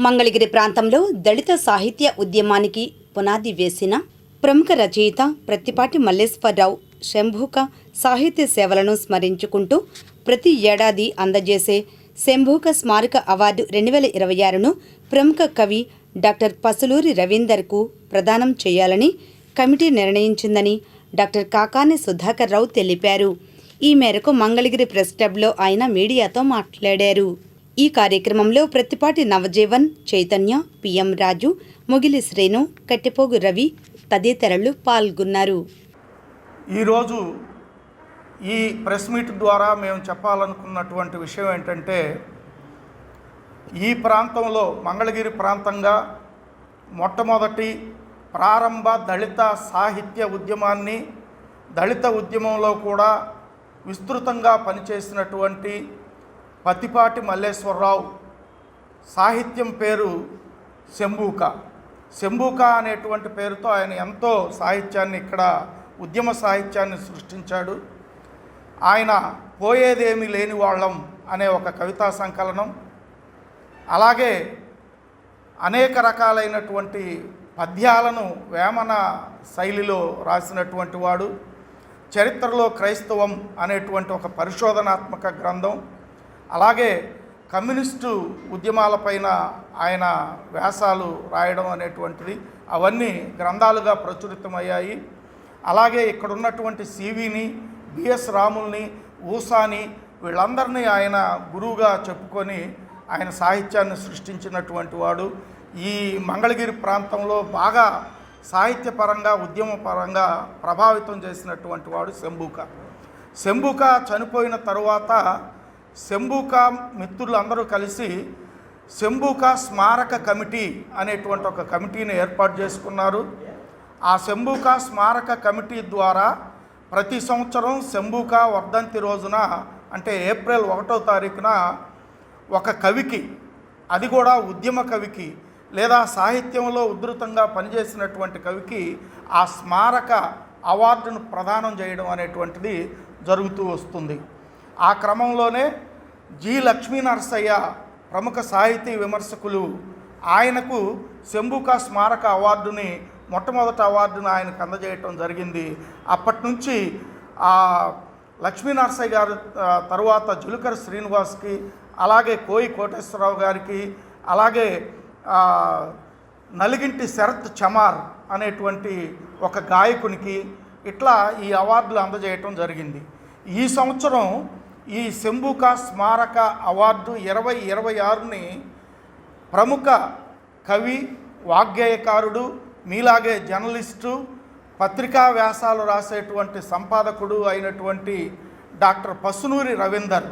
మంగళగిరి ప్రాంతంలో దళిత సాహిత్య ఉద్యమానికి పునాది వేసిన ప్రముఖ రచయిత ప్రత్తిపాటి మల్లేశ్వరరావు శంభూక సాహిత్య సేవలను స్మరించుకుంటూ ప్రతి ఏడాది అందజేసే శంభూక స్మారక అవార్డు 2026ను ప్రముఖ కవి డాక్టర్ పసులూరి రవీందర్కు ప్రదానం చేయాలని కమిటీ నిర్ణయించిందని డాక్టర్ కాకాని సుధాకర్ రావు తెలిపారు. ఈ మేరకు మంగళగిరి ప్రెస్ క్లబ్లో ఆయన మీడియాతో మాట్లాడారు. ఈ కార్యక్రమంలో ప్రత్తిపాటి నవజీవన్, చైతన్య, పిఎం రాజు, ముగిలి శ్రేణు, కట్టెపోగు రవి తదితరులు పాల్గొన్నారు. ఈరోజు ఈ ప్రెస్ మీట్ ద్వారా మేము చెప్పాలనుకున్నటువంటి విషయం ఏంటంటే, ఈ ప్రాంతంలో మంగళగిరి ప్రాంతంగా మొట్టమొదటి ప్రారంభ దళిత సాహిత్య ఉద్యమాన్ని, దళిత ఉద్యమంలో కూడా విస్తృతంగా పనిచేసినటువంటి ప్రత్తిపాటి మల్లేశ్వరరావు సాహిత్యం పేరు శంభూక. శంభూక అనేటువంటి పేరుతో ఆయన ఎంతో సాహిత్యాన్ని, ఇక్కడ ఉద్యమ సాహిత్యాన్ని సృష్టించాడు. ఆయన పోయేదేమీ లేని వాళ్ళం అనే ఒక కవితా సంకలనం, అలాగే అనేక రకాలైనటువంటి పద్యాలను వేమన శైలిలో రాసినటువంటి వాడు. చరిత్రలో క్రైస్తవం అనేటువంటి ఒక పరిశోధనాత్మక గ్రంథం, అలాగే కమ్యూనిస్టు ఉద్యమాలపైన ఆయన వ్యాసాలు రాయడం అనేటువంటిది, అవన్నీ గ్రంథాలుగా ప్రచురితమయ్యాయి. అలాగే ఇక్కడ ఉన్నటువంటి సివిని, బిఎస్ రాముల్ని, ఊసాని వీళ్ళందరినీ ఆయన గురువుగా చెప్పుకొని ఆయన సాహిత్యాన్ని సృష్టించినటువంటి వాడు. ఈ మంగళగిరి ప్రాంతంలో బాగా సాహిత్యపరంగా, ఉద్యమపరంగా ప్రభావితం చేసినటువంటి వాడు శంభూక. శంభూక చనిపోయిన తరువాత శంభూక మిత్రులందరూ కలిసి శంభూక స్మారక కమిటీ అనేటువంటి ఒక కమిటీని ఏర్పాటు చేసుకున్నారు. ఆ శంభూక స్మారక కమిటీ ద్వారా ప్రతి సంవత్సరం శంభూక వర్ధంతి రోజున, అంటే ఏప్రిల్ 1వ తారీఖున ఒక కవికి, అది కూడా ఉద్యమ కవికి లేదా సాహిత్యంలో ఉధృతంగా పనిచేసినటువంటి కవికి ఆ స్మారక అవార్డును ప్రదానం చేయడం అనేటువంటిది జరుగుతూ వస్తుంది. ఆ క్రమంలోనే జి లక్ష్మీనరసయ్య ప్రముఖ సాహితీ విమర్శకులు ఆయనకు శంభూక స్మారక అవార్డుని, మొట్టమొదటి అవార్డును ఆయనకు అందజేయటం జరిగింది. అప్పటి నుంచి ఆ లక్ష్మీనరసయ్య గారు తరువాత జులుకర్ శ్రీనివాస్కి, అలాగే కోయి కోటేశ్వరరావు గారికి, అలాగే నలిగింటి శరత్ చమార్ అనేటువంటి ఒక గాయకునికి ఇట్లా ఈ అవార్డులు అందజేయటం జరిగింది. ఈ సంవత్సరం ఈ శంభూక స్మారక అవార్డు 2026ని ప్రముఖ కవి, వాగ్గేయకారుడు, మీలాగే జర్నలిస్టు, పత్రికా వ్యాసాలు రాసేటువంటి సంపాదకుడు అయినటువంటి డాక్టర్ పసునూరి రవీందర్